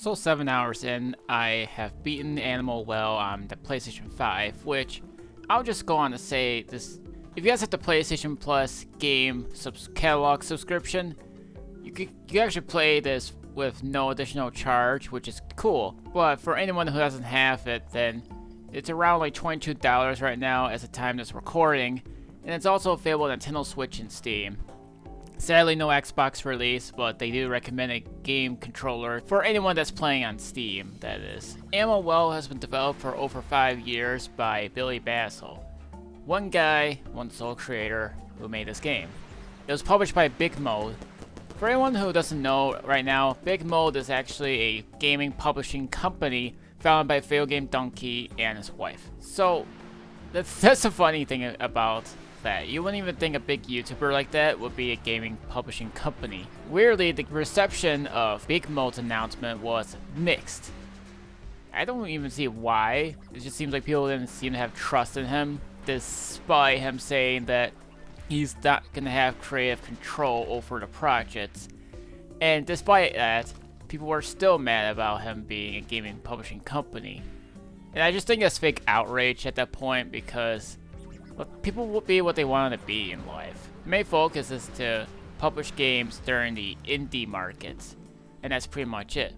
So 7 hours in, I have beaten Animal Well on the PlayStation 5, which I'll just go on to say this. If you guys have the PlayStation Plus game catalog subscription, you actually play this with no additional charge, which is cool. But for anyone who doesn't have it, then it's around like $22 right now as the time this recording, and it's also available on Nintendo Switch and Steam. Sadly, no Xbox release, but they do recommend a game controller for anyone that's playing on Steam, that is. Animal Well has been developed for over 5 years by Billy Bassel. One guy, one sole creator, who made this game. It was published by Big Mode. For anyone who doesn't know right now, Big Mode is actually a gaming publishing company founded by Video Game Donkey and his wife. So, that's the funny thing about that. You wouldn't even think a big YouTuber like that would be a gaming publishing company. Weirdly, the reception of Big Mode's announcement was mixed. I don't even see why. It just seems like people didn't seem to have trust in him, despite him saying that he's not gonna have creative control over the projects. And despite that, people were still mad about him being a gaming publishing company. And I just think that's fake outrage at that point, because people will be what they want to be in life. The main focus is to publish games during the indie markets, and that's pretty much it.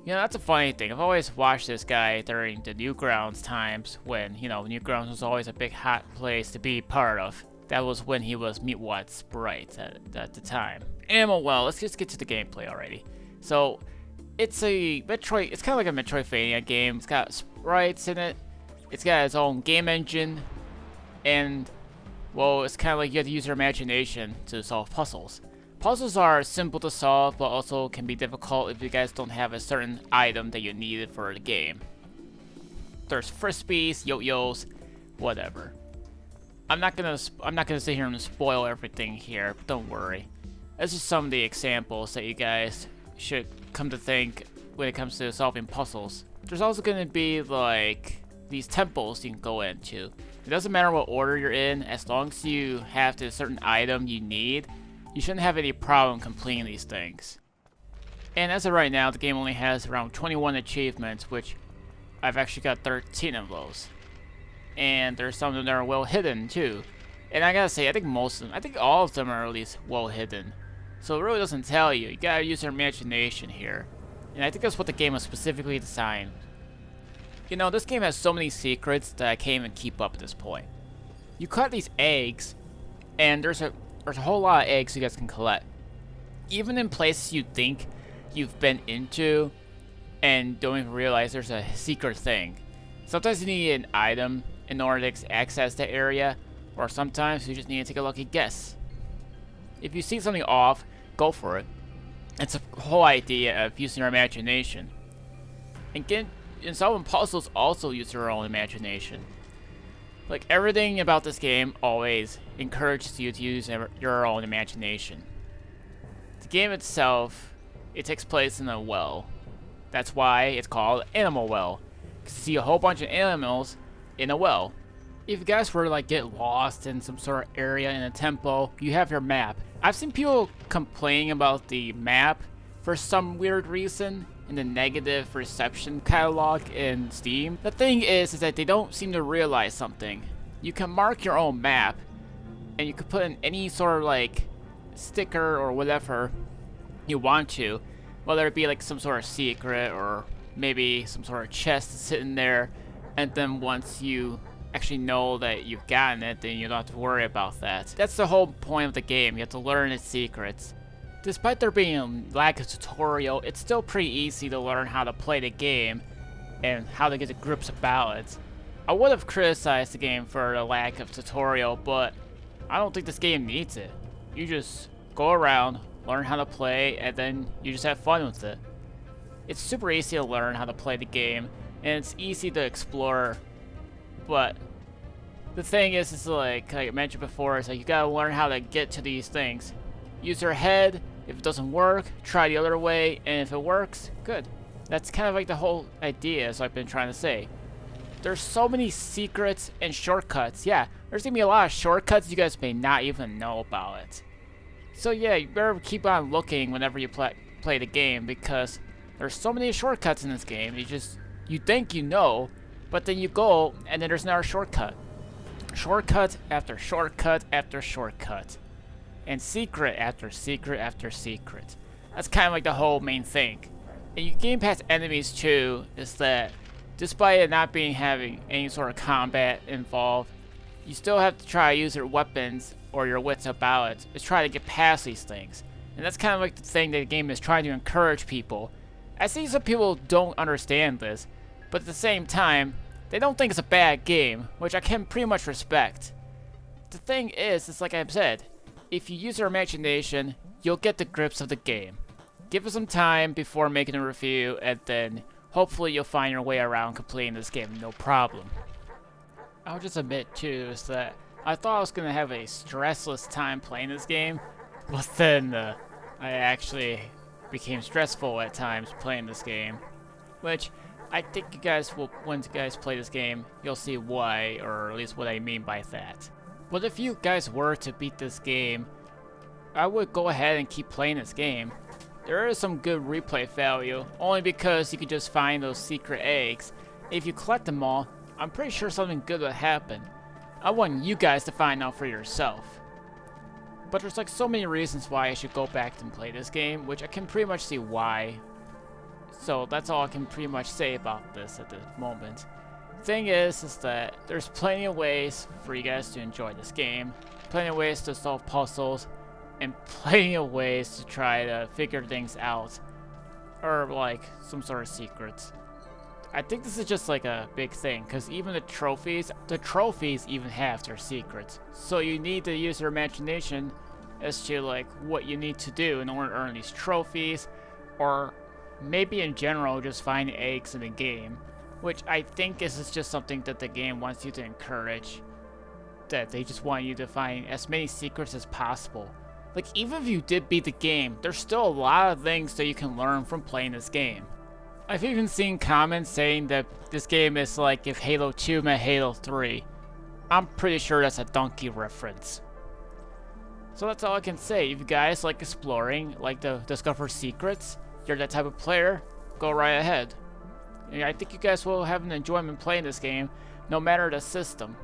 You know, that's a funny thing. I've always watched this guy during the Newgrounds times when, you know, Newgrounds was always a big hot place to be part of. That was when he was Meatwad Sprites at the time. Animal Well, let's just get to the gameplay already. So, it's a Metroid, it's kind of like a Metroidvania game. It's got sprites in it. It's got its own game engine. And, well, it's kind of like you have to use your imagination to solve puzzles. Puzzles are simple to solve, but also can be difficult if you guys don't have a certain item that you needed for the game. There's frisbees, yo-yos, whatever. I'm not gonna sit here and spoil everything here. But don't worry. This is some of the examples that you guys should come to think when it comes to solving puzzles. There's also gonna be like these temples you can go into. It doesn't matter what order you're in, as long as you have the certain item you need, you shouldn't have any problem completing these things. And as of right now, the game only has around 21 achievements, which I've actually got 13 of those. And there's some of them that are well hidden too. And I gotta say, I think all of them are at least well hidden. So it really doesn't tell you. You gotta use your imagination here. And I think that's what the game was specifically designed. You know, this game has so many secrets that I can't even keep up at this point. You collect these eggs, and there's a whole lot of eggs you guys can collect. Even in places you think you've been into, and don't even realize there's a secret thing. Sometimes you need an item in order to access that area, or sometimes you just need to take a lucky guess. If you see something off, go for it. It's a whole idea of using your imagination. And solving puzzles also use your own imagination. Like, everything about this game always encourages you to use your own imagination. The game itself, it takes place in a well. That's why it's called Animal Well. You see a whole bunch of animals in a well. If you guys were to like get lost in some sort of area in a temple, you have your map. I've seen people complaining about the map for some weird reason in the negative reception catalog in Steam. The thing is that they don't seem to realize something. You can mark your own map, and you can put in any sort of like sticker or whatever you want to, whether it be like some sort of secret or maybe some sort of chest sitting there, and then once you actually know that you've gotten it, then you don't have to worry about that. That's the whole point of the game. You have to learn its secrets. Despite there being a lack of tutorial, it's still pretty easy to learn how to play the game and how to get the grips about it. I would have criticized the game for the lack of tutorial, but I don't think this game needs it. You just go around, learn how to play, and then you just have fun with it. It's super easy to learn how to play the game, and it's easy to explore, but the thing is like I mentioned before, is like you gotta learn how to get to these things. Use your head. If it doesn't work, try the other way, and if it works, good. That's kind of like the whole idea, as I've been trying to say. There's so many secrets and shortcuts. Yeah, there's gonna be a lot of shortcuts you guys may not even know about it. So yeah, you better keep on looking whenever you play the game, because There's so many shortcuts in this game. You think you know, but then you go and then there's another shortcut. Shortcut after shortcut after shortcut. And secret after secret after secret. That's kind of like the whole main thing. And you game past enemies too, is that despite it not having any sort of combat involved, you still have to try to use your weapons or your wits about it to try to get past these things. And that's kind of like the thing that the game is trying to encourage people. I see some people don't understand this, but at the same time, they don't think it's a bad game, which I can pretty much respect. The thing is, it's like I've said, if you use your imagination, you'll get the grips of the game. Give it some time before making a review, and then hopefully you'll find your way around completing this game no problem. I'll just admit too, is that I thought I was going to have a stressless time playing this game, but then I actually became stressful at times playing this game. Which, I think you guys will, when you guys play this game, you'll see why, or at least what I mean by that. But if you guys were to beat this game, I would go ahead and keep playing this game. There is some good replay value, only because you could just find those secret eggs. If you collect them all, I'm pretty sure something good would happen. I want you guys to find out for yourself. But there's like so many reasons why I should go back and play this game, which I can pretty much see why. So that's all I can pretty much say about this at the moment. Thing is that there's plenty of ways for you guys to enjoy this game, plenty of ways to solve puzzles, and plenty of ways to try to figure things out, or like some sort of secrets. I think this is just like a big thing, because even the trophies even have their secrets. So you need to use your imagination as to like what you need to do in order to earn these trophies, or maybe in general just find eggs in the game, which I think is just something that the game wants you to encourage, that they just want you to find as many secrets as possible. Like, even if you did beat the game, there's still a lot of things that you can learn from playing this game. I've even seen comments saying that this game is like if Halo 2 met Halo 3. I'm pretty sure that's a donkey reference. So that's all I can say. If you guys like exploring, like to discover secrets, you're that type of player, go right ahead. And I think you guys will have an enjoyment playing this game, no matter the system.